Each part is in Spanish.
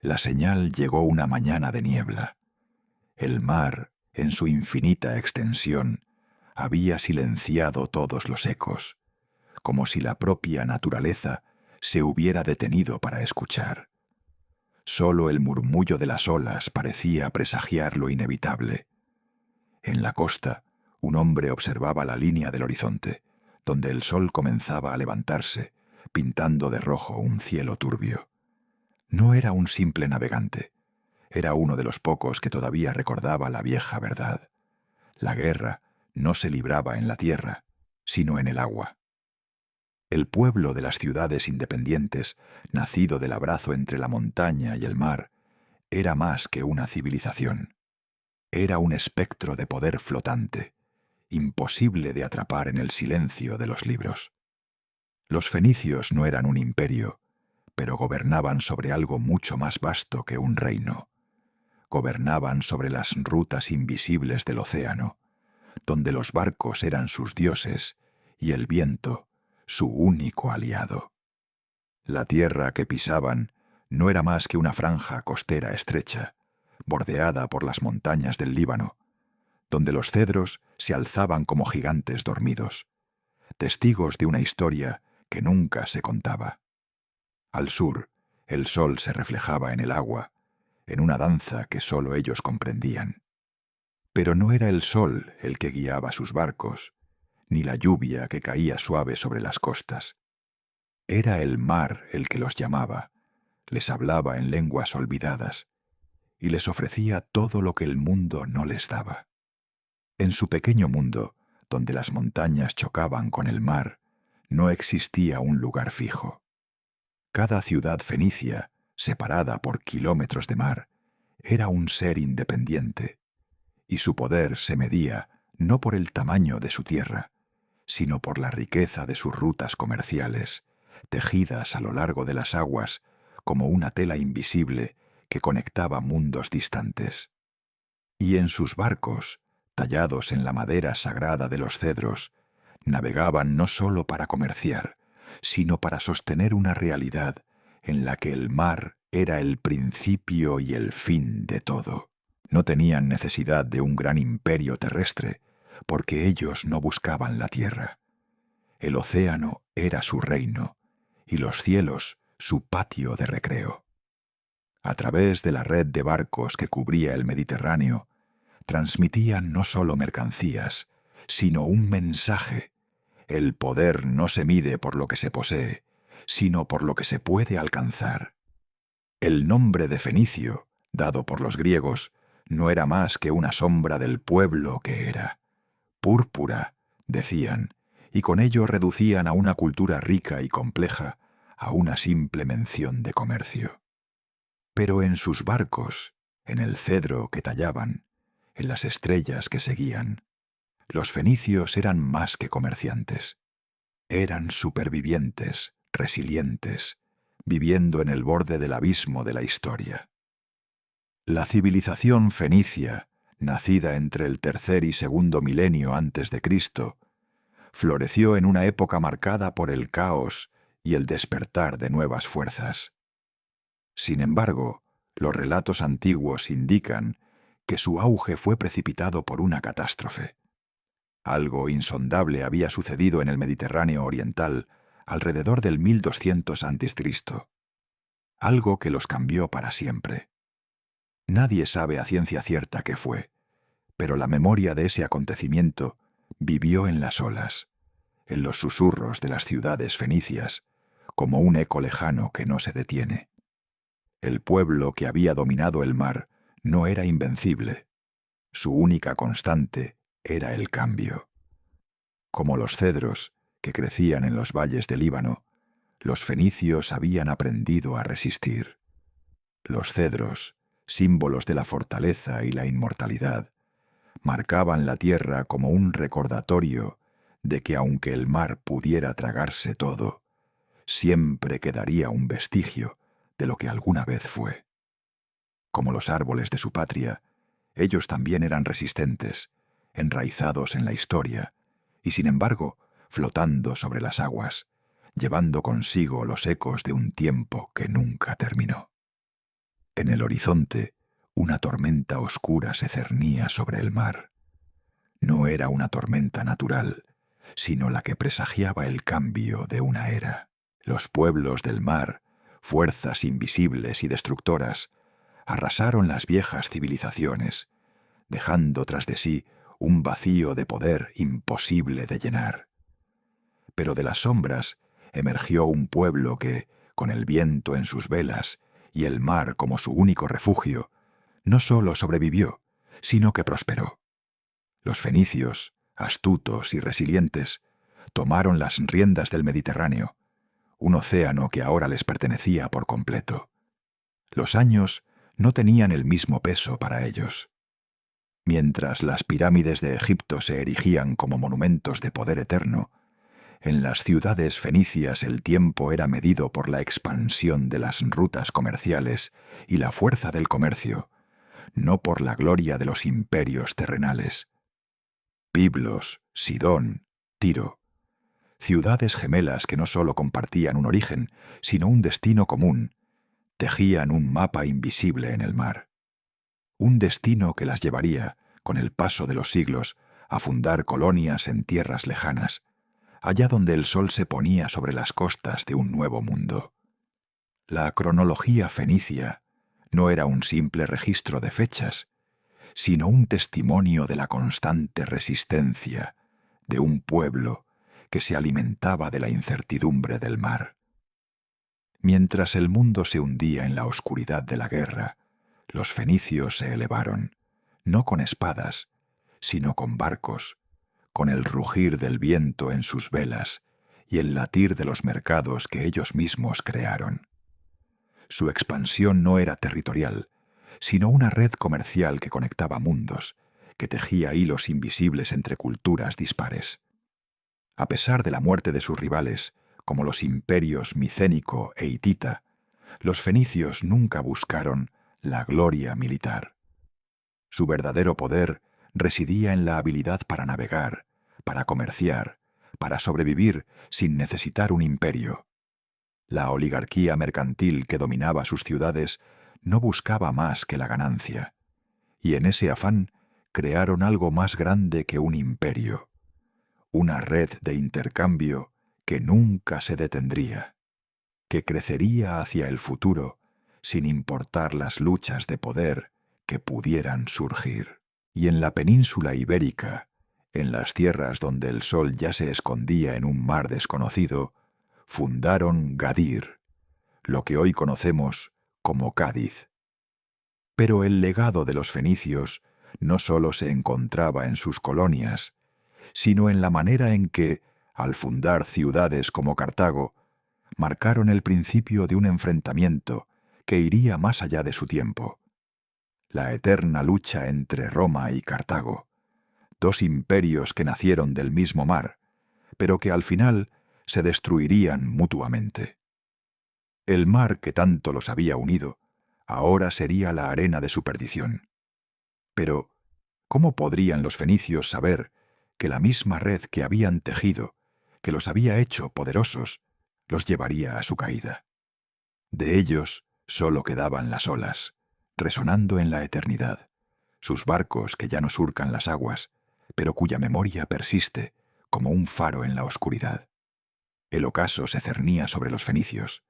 La señal llegó una mañana de niebla. El mar, en su infinita extensión, había silenciado todos los ecos, como si la propia naturaleza se hubiera detenido para escuchar. Solo el murmullo de las olas parecía presagiar lo inevitable. En la costa, un hombre observaba la línea del horizonte, donde el sol comenzaba a levantarse, pintando de rojo un cielo turbio. No era un simple navegante, era uno de los pocos que todavía recordaba la vieja verdad. La guerra no se libraba en la tierra, sino en el agua. El pueblo de las ciudades independientes, nacido del abrazo entre la montaña y el mar, era más que una civilización. Era un espectro de poder flotante, imposible de atrapar en el silencio de los libros. Los fenicios no eran un imperio, pero gobernaban sobre algo mucho más vasto que un reino. Gobernaban sobre las rutas invisibles del océano, donde los barcos eran sus dioses y el viento su único aliado. La tierra que pisaban no era más que una franja costera estrecha, bordeada por las montañas del Líbano, donde los cedros se alzaban como gigantes dormidos, testigos de una historia que nunca se contaba. Al sur, el sol se reflejaba en el agua, en una danza que sólo ellos comprendían. Pero no era el sol el que guiaba sus barcos, ni la lluvia que caía suave sobre las costas. Era el mar el que los llamaba, les hablaba en lenguas olvidadas, y les ofrecía todo lo que el mundo no les daba. En su pequeño mundo, donde las montañas chocaban con el mar, no existía un lugar fijo. Cada ciudad fenicia, separada por kilómetros de mar, era un ser independiente, y su poder se medía no por el tamaño de su tierra, sino por la riqueza de sus rutas comerciales, tejidas a lo largo de las aguas como una tela invisible que conectaba mundos distantes. Y en sus barcos, tallados en la madera sagrada de los cedros, navegaban no solo para comerciar, sino para sostener una realidad en la que el mar era el principio y el fin de todo. No tenían necesidad de un gran imperio terrestre, porque ellos no buscaban la tierra. El océano era su reino, y los cielos su patio de recreo. A través de la red de barcos que cubría el Mediterráneo, transmitían no solo mercancías, sino un mensaje. El poder no se mide por lo que se posee, sino por lo que se puede alcanzar. El nombre de Fenicio, dado por los griegos, no era más que una sombra del pueblo que era. Púrpura, decían, y con ello reducían a una cultura rica y compleja a una simple mención de comercio. Pero en sus barcos, en el cedro que tallaban, en las estrellas que seguían, los fenicios eran más que comerciantes. Eran supervivientes, resilientes, viviendo en el borde del abismo de la historia. La civilización fenicia, nacida entre el tercer y segundo milenio antes de Cristo, floreció en una época marcada por el caos y el despertar de nuevas fuerzas. Sin embargo, los relatos antiguos indican que su auge fue precipitado por una catástrofe. Algo insondable había sucedido en el Mediterráneo oriental alrededor del 1200 a.C., algo que los cambió para siempre. Nadie sabe a ciencia cierta qué fue, pero la memoria de ese acontecimiento vivió en las olas, en los susurros de las ciudades fenicias, como un eco lejano que no se detiene. El pueblo que había dominado el mar no era invencible. Su única constante era el cambio. Como los cedros que crecían en los valles del Líbano, los fenicios habían aprendido a resistir. Los cedros, símbolos de la fortaleza y la inmortalidad, marcaban la tierra como un recordatorio de que aunque el mar pudiera tragarse todo, siempre quedaría un vestigio de lo que alguna vez fue. Como los árboles de su patria, ellos también eran resistentes, enraizados en la historia, y sin embargo, flotando sobre las aguas, llevando consigo los ecos de un tiempo que nunca terminó. En el horizonte, una tormenta oscura se cernía sobre el mar. No era una tormenta natural, sino la que presagiaba el cambio de una era. Los pueblos del mar, fuerzas invisibles y destructoras, arrasaron las viejas civilizaciones, dejando tras de sí un vacío de poder imposible de llenar. Pero de las sombras emergió un pueblo que, con el viento en sus velas y el mar como su único refugio, no solo sobrevivió, sino que prosperó. Los fenicios, astutos y resilientes, tomaron las riendas del Mediterráneo, un océano que ahora les pertenecía por completo. Los años no tenían el mismo peso para ellos. Mientras las pirámides de Egipto se erigían como monumentos de poder eterno, en las ciudades fenicias el tiempo era medido por la expansión de las rutas comerciales y la fuerza del comercio, no por la gloria de los imperios terrenales. Biblos, Sidón, Tiro, ciudades gemelas que no solo compartían un origen, sino un destino común, tejían un mapa invisible en el mar. Un destino que las llevaría, con el paso de los siglos, a fundar colonias en tierras lejanas, allá donde el sol se ponía sobre las costas de un nuevo mundo. La cronología fenicia no era un simple registro de fechas, sino un testimonio de la constante resistencia de un pueblo que se alimentaba de la incertidumbre del mar. Mientras el mundo se hundía en la oscuridad de la guerra, los fenicios se elevaron, no con espadas, sino con barcos, con el rugir del viento en sus velas y el latir de los mercados que ellos mismos crearon. Su expansión no era territorial, sino una red comercial que conectaba mundos, que tejía hilos invisibles entre culturas dispares. A pesar de la muerte de sus rivales, como los imperios micénico e hitita, los fenicios nunca buscaron la gloria militar. Su verdadero poder residía en la habilidad para navegar, para comerciar, para sobrevivir sin necesitar un imperio. La oligarquía mercantil que dominaba sus ciudades no buscaba más que la ganancia, y en ese afán crearon algo más grande que un imperio, una red de intercambio que nunca se detendría, que crecería hacia el futuro sin importar las luchas de poder que pudieran surgir. Y en la península ibérica, en las tierras donde el sol ya se escondía en un mar desconocido, fundaron Gadir, lo que hoy conocemos como Cádiz. Pero el legado de los fenicios no solo se encontraba en sus colonias, sino en la manera en que, al fundar ciudades como Cartago, marcaron el principio de un enfrentamiento que iría más allá de su tiempo. La eterna lucha entre Roma y Cartago, dos imperios que nacieron del mismo mar, pero que al final se destruirían mutuamente. El mar que tanto los había unido, ahora sería la arena de su perdición. Pero, ¿cómo podrían los fenicios saber que la misma red que habían tejido, que los había hecho poderosos, los llevaría a su caída? De ellos solo quedaban las olas, resonando en la eternidad, sus barcos que ya no surcan las aguas, pero cuya memoria persiste como un faro en la oscuridad. El ocaso se cernía sobre los fenicios,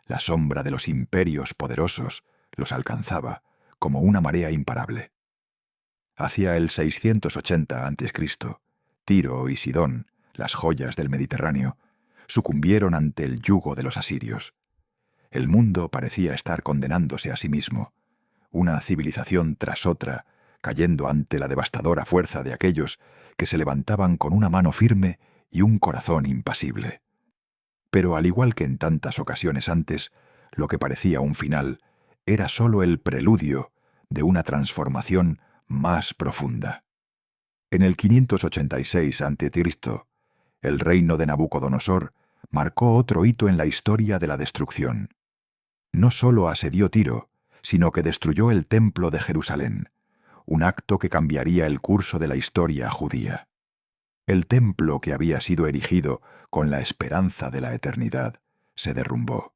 la sombra de los imperios poderosos los alcanzaba como una marea imparable. Hacia el 680 a.C., Tiro y Sidón, las joyas del Mediterráneo, sucumbieron ante el yugo de los asirios. El mundo parecía estar condenándose a sí mismo, una civilización tras otra, cayendo ante la devastadora fuerza de aquellos que se levantaban con una mano firme y un corazón impasible. Pero al igual que en tantas ocasiones antes, lo que parecía un final era sólo el preludio de una transformación más profunda. En el 586 a.C., el reino de Nabucodonosor marcó otro hito en la historia de la destrucción. No solo asedió Tiro, sino que destruyó el templo de Jerusalén, un acto que cambiaría el curso de la historia judía. El templo que había sido erigido con la esperanza de la eternidad se derrumbó,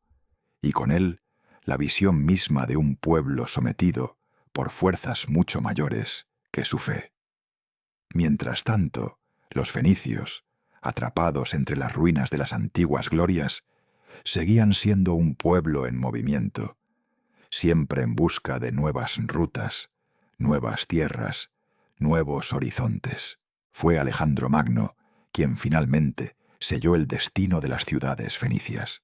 y con él la visión misma de un pueblo sometido por fuerzas mucho mayores que su fe. Mientras tanto, los fenicios, atrapados entre las ruinas de las antiguas glorias, seguían siendo un pueblo en movimiento, siempre en busca de nuevas rutas, nuevas tierras, nuevos horizontes. Fue Alejandro Magno quien finalmente selló el destino de las ciudades fenicias.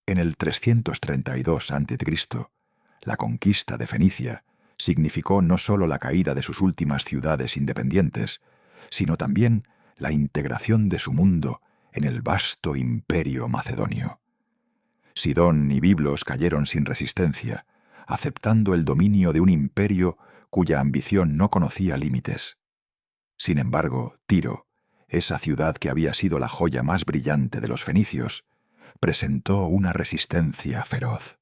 En el 332 a.C., la conquista de Fenicia significó no solo la caída de sus últimas ciudades independientes, sino también la integración de su mundo en el vasto imperio macedonio. Sidón y Biblos cayeron sin resistencia, aceptando el dominio de un imperio cuya ambición no conocía límites. Sin embargo, Tiro, esa ciudad que había sido la joya más brillante de los fenicios, presentó una resistencia feroz.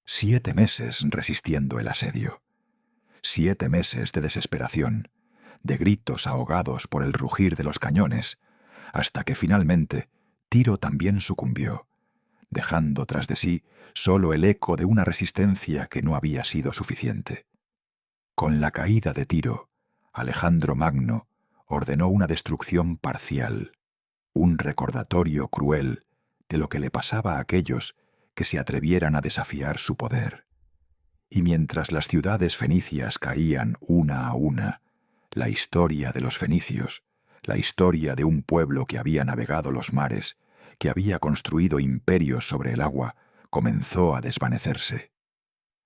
7 meses resistiendo el asedio. 7 meses de desesperación, de gritos ahogados por el rugir de los cañones, hasta que finalmente Tiro también sucumbió, dejando tras de sí solo el eco de una resistencia que no había sido suficiente. Con la caída de Tiro, Alejandro Magno ordenó una destrucción parcial, un recordatorio cruel de lo que le pasaba a aquellos que se atrevieran a desafiar su poder. Y mientras las ciudades fenicias caían una a una, la historia de los fenicios, la historia de un pueblo que había navegado los mares, que había construido imperios sobre el agua, comenzó a desvanecerse.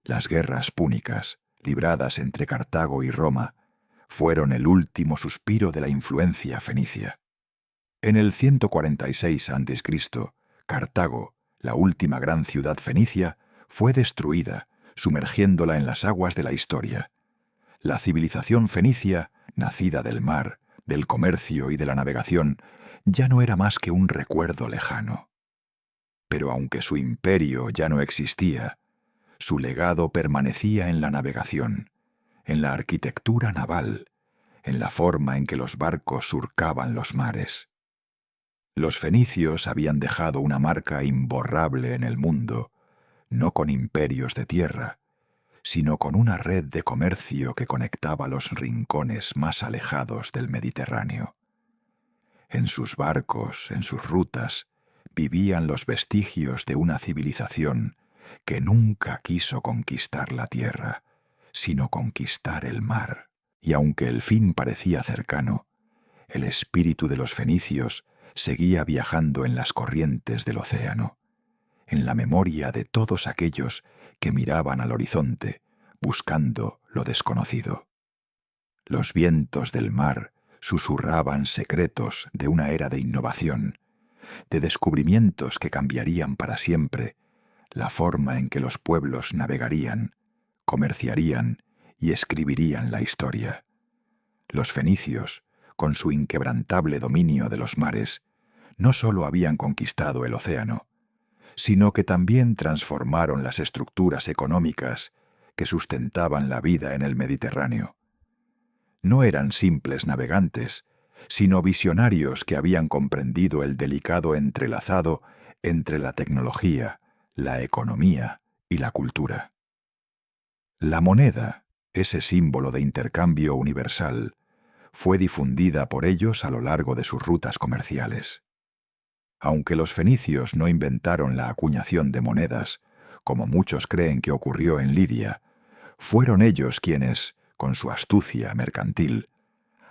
Las guerras púnicas, libradas entre Cartago y Roma, fueron el último suspiro de la influencia fenicia. En el 146 a.C., Cartago, la última gran ciudad fenicia, fue destruida, sumergiéndola en las aguas de la historia. La civilización fenicia, nacida del mar, del comercio y de la navegación, ya no era más que un recuerdo lejano. Pero aunque su imperio ya no existía, su legado permanecía en la navegación, en la arquitectura naval, en la forma en que los barcos surcaban los mares. Los fenicios habían dejado una marca imborrable en el mundo, no con imperios de tierra, sino con una red de comercio que conectaba los rincones más alejados del Mediterráneo. En sus barcos, en sus rutas, vivían los vestigios de una civilización que nunca quiso conquistar la tierra, sino conquistar el mar. Y aunque el fin parecía cercano, el espíritu de los fenicios seguía viajando en las corrientes del océano, en la memoria de todos aquellos que miraban al horizonte, buscando lo desconocido. Los vientos del mar susurraban secretos de una era de innovación, de descubrimientos que cambiarían para siempre la forma en que los pueblos navegarían, comerciarían y escribirían la historia. Los fenicios, con su inquebrantable dominio de los mares, no solo habían conquistado el océano, sino que también transformaron las estructuras económicas que sustentaban la vida en el Mediterráneo. No eran simples navegantes, sino visionarios que habían comprendido el delicado entrelazado entre la tecnología, la economía y la cultura. La moneda, ese símbolo de intercambio universal, fue difundida por ellos a lo largo de sus rutas comerciales. Aunque los fenicios no inventaron la acuñación de monedas, como muchos creen que ocurrió en Lidia, fueron ellos quienes, con su astucia mercantil,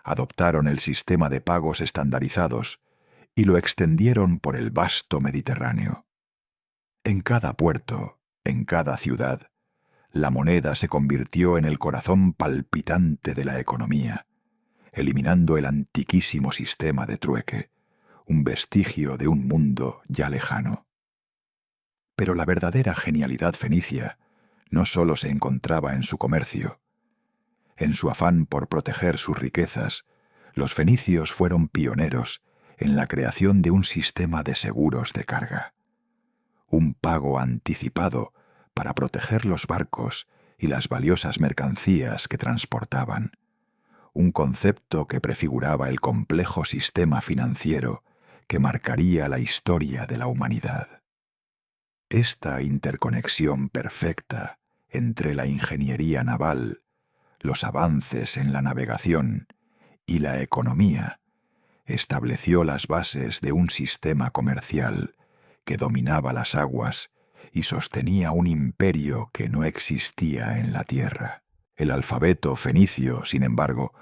adoptaron el sistema de pagos estandarizados y lo extendieron por el vasto Mediterráneo. En cada puerto, en cada ciudad, la moneda se convirtió en el corazón palpitante de la economía, eliminando el antiquísimo sistema de trueque, un vestigio de un mundo ya lejano. Pero la verdadera genialidad fenicia no solo se encontraba en su comercio. En su afán por proteger sus riquezas, los fenicios fueron pioneros en la creación de un sistema de seguros de carga. Un pago anticipado para proteger los barcos y las valiosas mercancías que transportaban. Un concepto que prefiguraba el complejo sistema financiero que marcaría la historia de la humanidad. Esta interconexión perfecta entre la ingeniería naval, los avances en la navegación y la economía estableció las bases de un sistema comercial que dominaba las aguas y sostenía un imperio que no existía en la tierra. El alfabeto fenicio, sin embargo,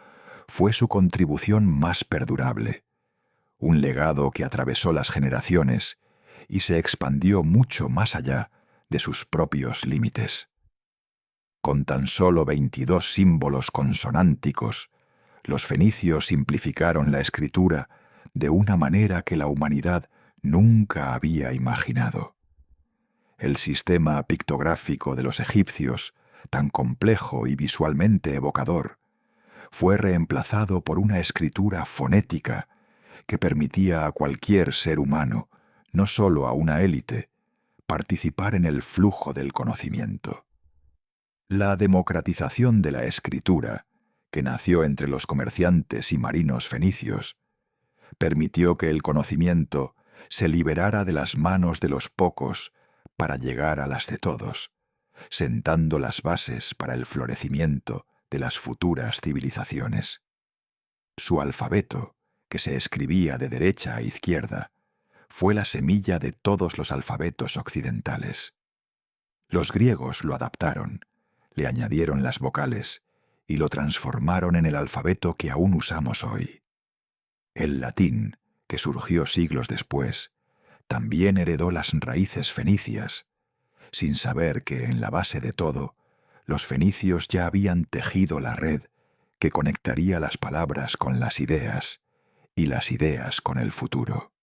fue su contribución más perdurable, un legado que atravesó las generaciones y se expandió mucho más allá de sus propios límites. Con tan solo 22 símbolos consonánticos, los fenicios simplificaron la escritura de una manera que la humanidad nunca había imaginado. El sistema pictográfico de los egipcios, tan complejo y visualmente evocador, fue reemplazado por una escritura fonética que permitía a cualquier ser humano, no solo a una élite, participar en el flujo del conocimiento. La democratización de la escritura, que nació entre los comerciantes y marinos fenicios, permitió que el conocimiento se liberara de las manos de los pocos para llegar a las de todos, sentando las bases para el florecimiento de las futuras civilizaciones. Su alfabeto, que se escribía de derecha a izquierda, fue la semilla de todos los alfabetos occidentales. Los griegos lo adaptaron, le añadieron las vocales y lo transformaron en el alfabeto que aún usamos hoy. El latín, que surgió siglos después, también heredó las raíces fenicias, sin saber que en la base de todo, los fenicios ya habían tejido la red que conectaría las palabras con las ideas y las ideas con el futuro.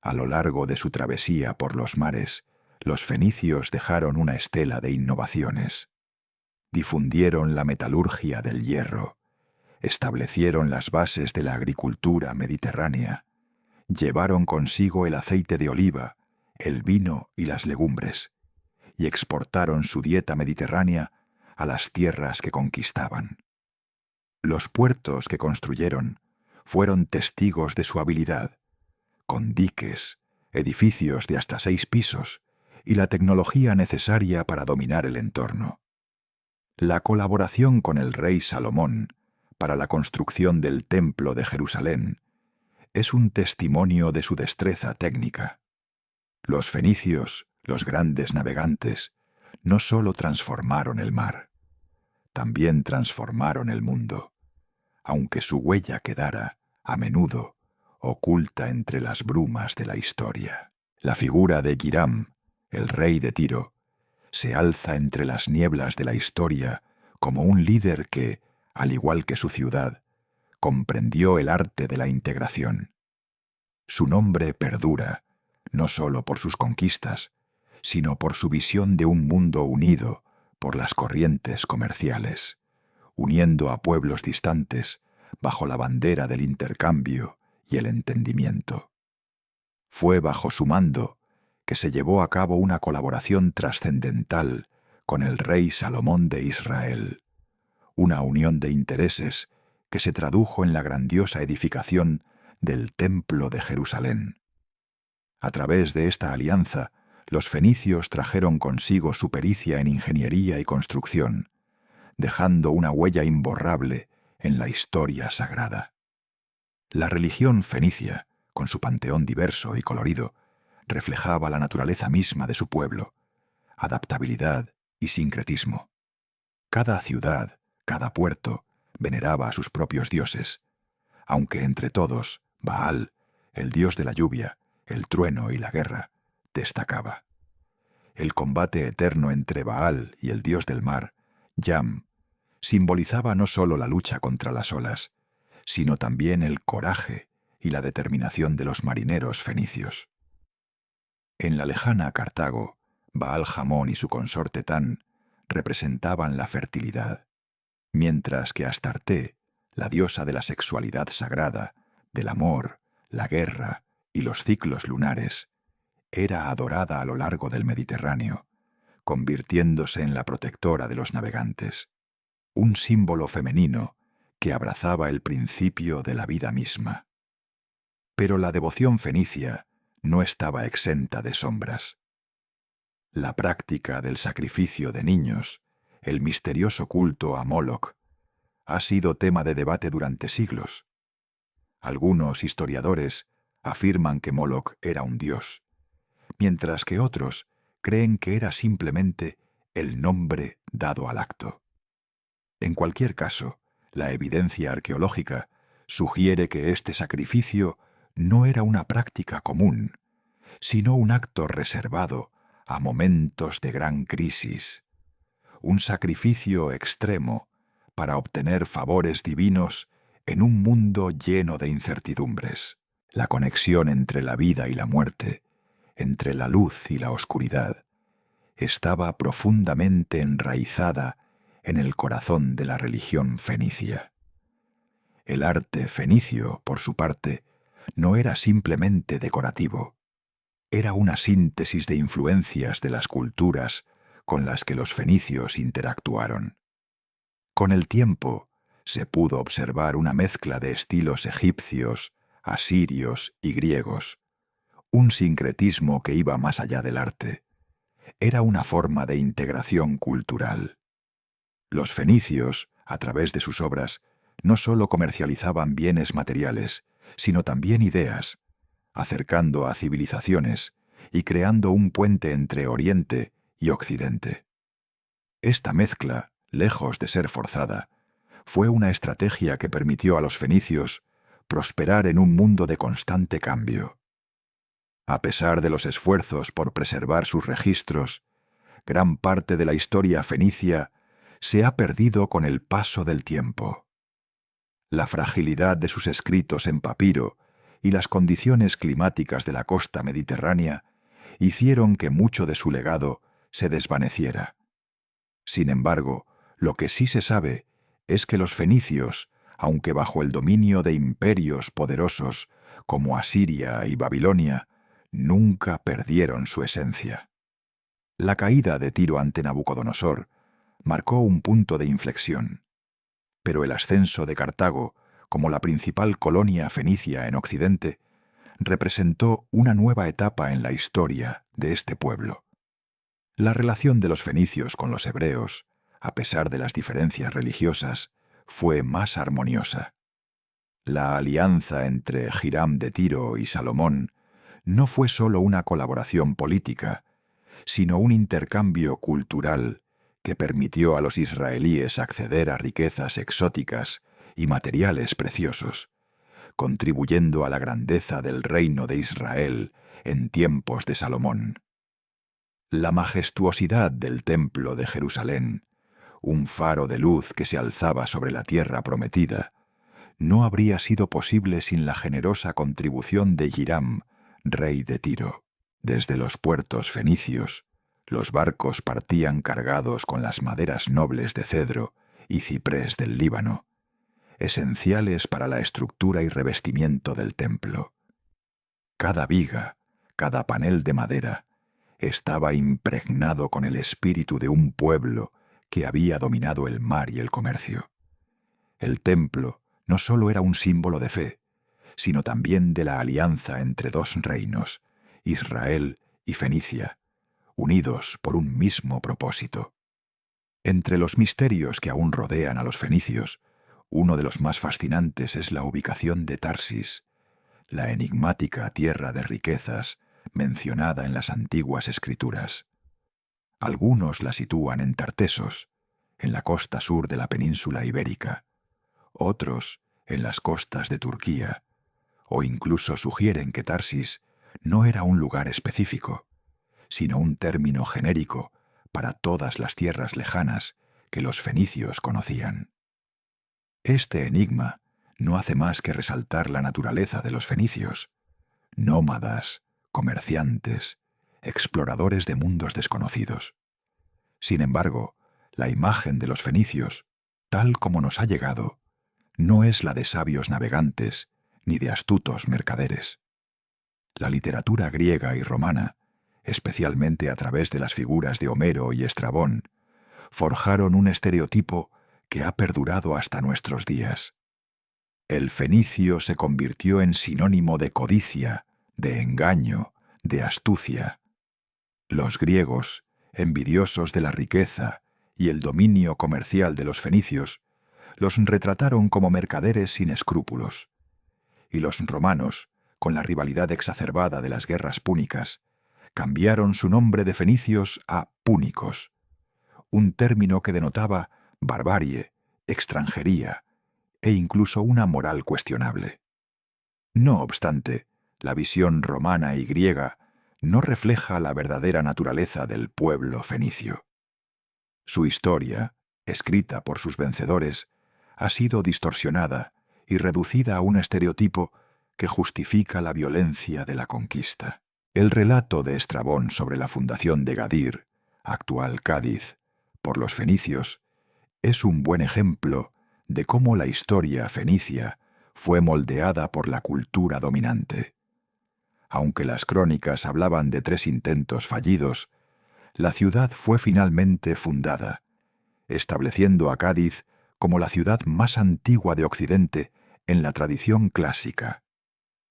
A lo largo de su travesía por los mares, los fenicios dejaron una estela de innovaciones. Difundieron la metalurgia del hierro, establecieron las bases de la agricultura mediterránea, llevaron consigo el aceite de oliva, el vino y las legumbres, y exportaron su dieta mediterránea a las tierras que conquistaban. Los puertos que construyeron fueron testigos de su habilidad, con diques, edificios de hasta 6 pisos y la tecnología necesaria para dominar el entorno. La colaboración con el rey Salomón para la construcción del Templo de Jerusalén es un testimonio de su destreza técnica. Los fenicios, los grandes navegantes, no solo transformaron el mar, también transformaron el mundo, aunque su huella quedara, a menudo, oculta entre las brumas de la historia. La figura de Hiram, el rey de Tiro, se alza entre las nieblas de la historia como un líder que, al igual que su ciudad, comprendió el arte de la integración. Su nombre perdura, no solo por sus conquistas, sino por su visión de un mundo unido por las corrientes comerciales, uniendo a pueblos distantes bajo la bandera del intercambio y el entendimiento. Fue bajo su mando que se llevó a cabo una colaboración trascendental con el rey Salomón de Israel, una unión de intereses que se tradujo en la grandiosa edificación del Templo de Jerusalén. A través de esta alianza, los fenicios trajeron consigo su pericia en ingeniería y construcción, dejando una huella imborrable en la historia sagrada. La religión fenicia, con su panteón diverso y colorido, reflejaba la naturaleza misma de su pueblo, adaptabilidad y sincretismo. Cada ciudad, cada puerto, veneraba a sus propios dioses, aunque entre todos, Baal, el dios de la lluvia, el trueno y la guerra, destacaba. El combate eterno entre Baal y el dios del mar, Yam, simbolizaba no solo la lucha contra las olas, sino también el coraje y la determinación de los marineros fenicios. En la lejana Cartago, Baal Jamón y su consorte Tan representaban la fertilidad, mientras que Astarté, la diosa de la sexualidad sagrada, del amor, la guerra y los ciclos lunares, era adorada a lo largo del Mediterráneo, convirtiéndose en la protectora de los navegantes, un símbolo femenino que abrazaba el principio de la vida misma. Pero la devoción fenicia no estaba exenta de sombras. La práctica del sacrificio de niños, el misterioso culto a Moloch, ha sido tema de debate durante siglos. Algunos historiadores afirman que Moloch era un dios, mientras que otros creen que era simplemente el nombre dado al acto. En cualquier caso, la evidencia arqueológica sugiere que este sacrificio no era una práctica común, sino un acto reservado a momentos de gran crisis, un sacrificio extremo para obtener favores divinos en un mundo lleno de incertidumbres. La conexión entre la vida y la muerte, entre la luz y la oscuridad, estaba profundamente enraizada en el corazón de la religión fenicia. El arte fenicio, por su parte, no era simplemente decorativo. Era una síntesis de influencias de las culturas con las que los fenicios interactuaron. Con el tiempo, se pudo observar una mezcla de estilos egipcios, asirios y griegos, un sincretismo que iba más allá del arte. Era una forma de integración cultural. Los fenicios, a través de sus obras, no solo comercializaban bienes materiales, sino también ideas, acercando a civilizaciones y creando un puente entre Oriente y Occidente. Esta mezcla, lejos de ser forzada, fue una estrategia que permitió a los fenicios prosperar en un mundo de constante cambio. A pesar de los esfuerzos por preservar sus registros, gran parte de la historia fenicia se ha perdido con el paso del tiempo. La fragilidad de sus escritos en papiro y las condiciones climáticas de la costa mediterránea hicieron que mucho de su legado se desvaneciera. Sin embargo, lo que sí se sabe es que los fenicios, aunque bajo el dominio de imperios poderosos como Asiria y Babilonia, nunca perdieron su esencia. La caída de Tiro ante Nabucodonosor marcó un punto de inflexión, pero el ascenso de Cartago como la principal colonia fenicia en Occidente representó una nueva etapa en la historia de este pueblo. La relación de los fenicios con los hebreos, a pesar de las diferencias religiosas, fue más armoniosa. La alianza entre Hiram de Tiro y Salomón no fue solo una colaboración política, sino un intercambio cultural que permitió a los israelíes acceder a riquezas exóticas y materiales preciosos, contribuyendo a la grandeza del reino de Israel en tiempos de Salomón. La majestuosidad del Templo de Jerusalén, un faro de luz que se alzaba sobre la tierra prometida, no habría sido posible sin la generosa contribución de Hiram, rey de Tiro. Desde los puertos fenicios, los barcos partían cargados con las maderas nobles de cedro y ciprés del Líbano, esenciales para la estructura y revestimiento del templo. Cada viga, cada panel de madera, estaba impregnado con el espíritu de un pueblo que había dominado el mar y el comercio. El templo no solo era un símbolo de fe, sino también de la alianza entre dos reinos, Israel y Fenicia, unidos por un mismo propósito. Entre los misterios que aún rodean a los fenicios, uno de los más fascinantes es la ubicación de Tarsis, la enigmática tierra de riquezas mencionada en las antiguas escrituras. Algunos la sitúan en Tartesos, en la costa sur de la península ibérica, otros en las costas de Turquía, o incluso sugieren que Tarsis no era un lugar específico, sino un término genérico para todas las tierras lejanas que los fenicios conocían. Este enigma no hace más que resaltar la naturaleza de los fenicios, nómadas, comerciantes, exploradores de mundos desconocidos. Sin embargo, la imagen de los fenicios, tal como nos ha llegado, no es la de sabios navegantes ni de astutos mercaderes. La literatura griega y romana, especialmente a través de las figuras de Homero y Estrabón, forjaron un estereotipo que ha perdurado hasta nuestros días. El fenicio se convirtió en sinónimo de codicia, de engaño, de astucia. Los griegos, envidiosos de la riqueza y el dominio comercial de los fenicios, los retrataron como mercaderes sin escrúpulos. Y los romanos, con la rivalidad exacerbada de las guerras púnicas, cambiaron su nombre de fenicios a púnicos, un término que denotaba barbarie, extranjería e incluso una moral cuestionable. No obstante, la visión romana y griega no refleja la verdadera naturaleza del pueblo fenicio. Su historia, escrita por sus vencedores, ha sido distorsionada y reducida a un estereotipo que justifica la violencia de la conquista. El relato de Estrabón sobre la fundación de Gadir, actual Cádiz, por los fenicios, es un buen ejemplo de cómo la historia fenicia fue moldeada por la cultura dominante. Aunque las crónicas hablaban de 3 intentos fallidos, la ciudad fue finalmente fundada, estableciendo a Cádiz como la ciudad más antigua de Occidente en la tradición clásica.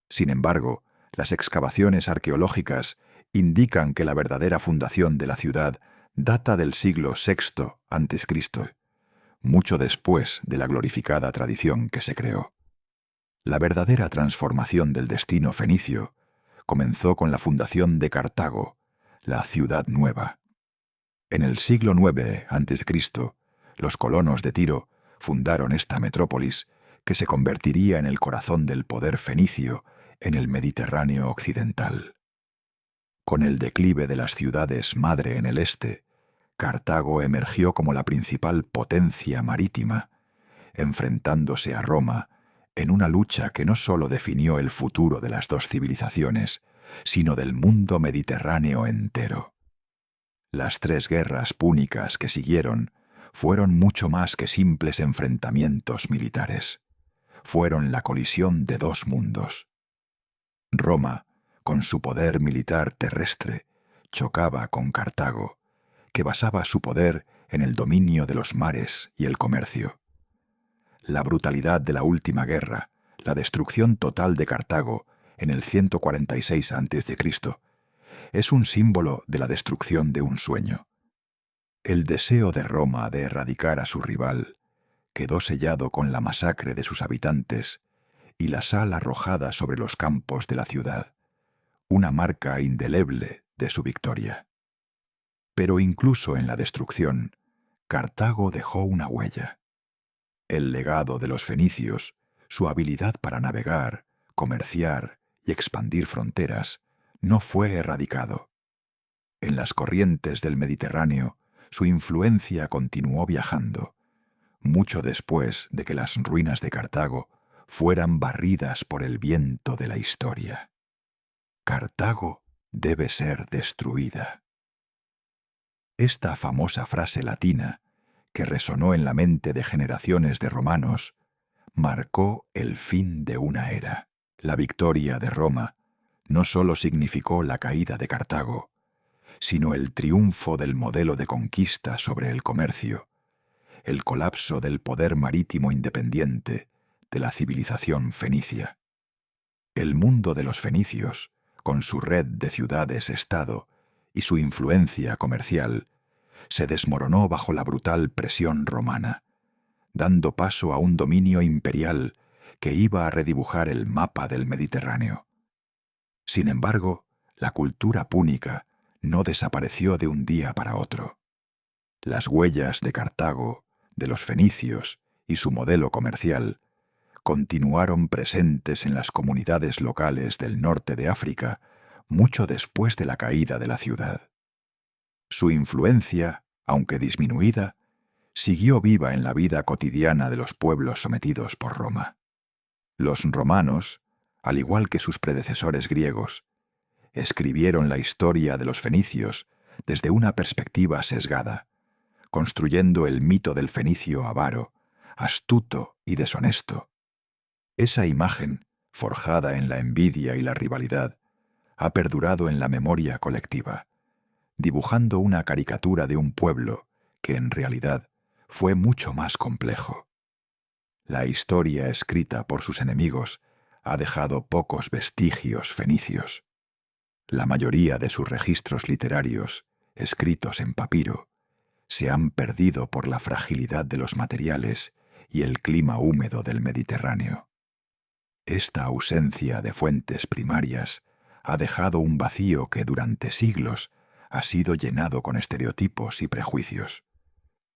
Sin embargo, las excavaciones arqueológicas indican que la verdadera fundación de la ciudad data del siglo VI a.C., mucho después de la glorificada tradición que se creó. La verdadera transformación del destino fenicio comenzó con la fundación de Cartago, la ciudad nueva. En el siglo IX a.C., los colonos de Tiro fundaron esta metrópolis que se convertiría en el corazón del poder fenicio en el Mediterráneo occidental. Con el declive de las ciudades madre en el este, Cartago emergió como la principal potencia marítima, enfrentándose a Roma en una lucha que no solo definió el futuro de las 2 civilizaciones, sino del mundo mediterráneo entero. Las 3 guerras púnicas que siguieron fueron mucho más que simples enfrentamientos militares. Fueron la colisión de 2 mundos. Roma, con su poder militar terrestre, chocaba con Cartago, que basaba su poder en el dominio de los mares y el comercio. La brutalidad de la última guerra, la destrucción total de Cartago en el 146 a.C., es un símbolo de la destrucción de un sueño. El deseo de Roma de erradicar a su rival quedó sellado con la masacre de sus habitantes y la sal arrojada sobre los campos de la ciudad, una marca indeleble de su victoria. Pero incluso en la destrucción, Cartago dejó una huella. El legado de los fenicios, su habilidad para navegar, comerciar y expandir fronteras, no fue erradicado. En las corrientes del Mediterráneo, su influencia continuó viajando, mucho después de que las ruinas de Cartago fueran barridas por el viento de la historia. Cartago debe ser destruida. Esta famosa frase latina, que resonó en la mente de generaciones de romanos, marcó el fin de una era. La victoria de Roma no solo significó la caída de Cartago, sino el triunfo del modelo de conquista sobre el comercio, el colapso del poder marítimo independiente de la civilización fenicia. El mundo de los fenicios, con su red de ciudades-estado y su influencia comercial, se desmoronó bajo la brutal presión romana, dando paso a un dominio imperial que iba a redibujar el mapa del Mediterráneo. Sin embargo, la cultura púnica no desapareció de un día para otro. Las huellas de Cartago, de los fenicios y su modelo comercial continuaron presentes en las comunidades locales del norte de África mucho después de la caída de la ciudad. Su influencia, aunque disminuida, siguió viva en la vida cotidiana de los pueblos sometidos por Roma. Los romanos, al igual que sus predecesores griegos, escribieron la historia de los fenicios desde una perspectiva sesgada, construyendo el mito del fenicio avaro, astuto y deshonesto. Esa imagen, forjada en la envidia y la rivalidad, ha perdurado en la memoria colectiva, dibujando una caricatura de un pueblo que en realidad fue mucho más complejo. La historia escrita por sus enemigos ha dejado pocos vestigios fenicios. La mayoría de sus registros literarios escritos en papiro, se han perdido por la fragilidad de los materiales y el clima húmedo del Mediterráneo. Esta ausencia de fuentes primarias ha dejado un vacío que durante siglos ha sido llenado con estereotipos y prejuicios.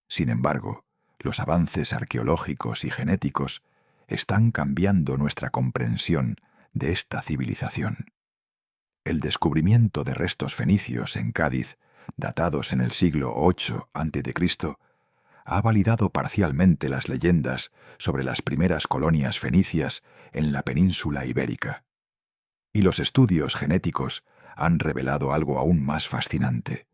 Sin embargo, los avances arqueológicos y genéticos están cambiando nuestra comprensión de esta civilización. El descubrimiento de restos fenicios en Cádiz, datados en el siglo VIII a.C., ha validado parcialmente las leyendas sobre las primeras colonias fenicias en la península ibérica. Y los estudios genéticos han revelado algo aún más fascinante.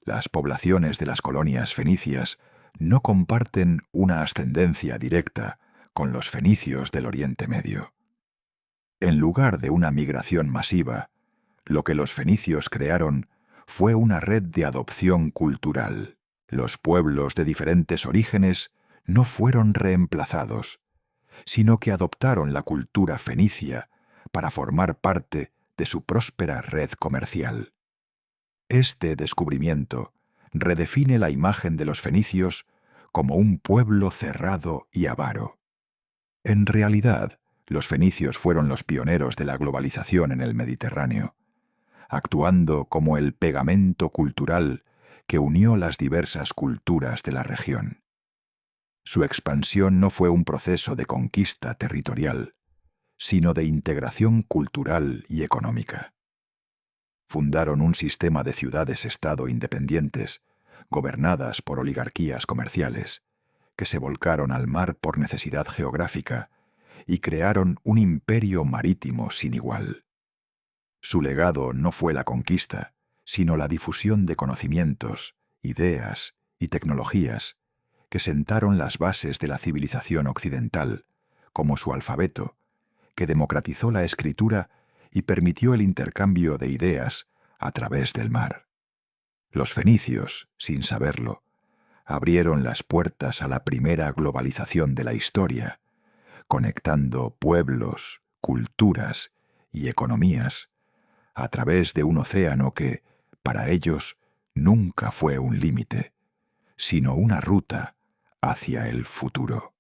Las poblaciones de las colonias fenicias no comparten una ascendencia directa con los fenicios del Oriente Medio. En lugar de una migración masiva, lo que los fenicios crearon fue una red de adopción cultural. Los pueblos de diferentes orígenes no fueron reemplazados, sino que adoptaron la cultura fenicia para formar parte de su próspera red comercial. Este descubrimiento redefine la imagen de los fenicios como un pueblo cerrado y avaro. En realidad, los fenicios fueron los pioneros de la globalización en el Mediterráneo, actuando como el pegamento cultural que unió las diversas culturas de la región. Su expansión no fue un proceso de conquista territorial, sino de integración cultural y económica. Fundaron un sistema de ciudades-estado independientes, gobernadas por oligarquías comerciales, que se volcaron al mar por necesidad geográfica y crearon un imperio marítimo sin igual. Su legado no fue la conquista, sino la difusión de conocimientos, ideas y tecnologías que sentaron las bases de la civilización occidental, como su alfabeto, que democratizó la escritura y permitió el intercambio de ideas a través del mar. Los fenicios, sin saberlo, abrieron las puertas a la primera globalización de la historia, conectando pueblos, culturas y economías a través de un océano que, para ellos, nunca fue un límite, sino una ruta hacia el futuro.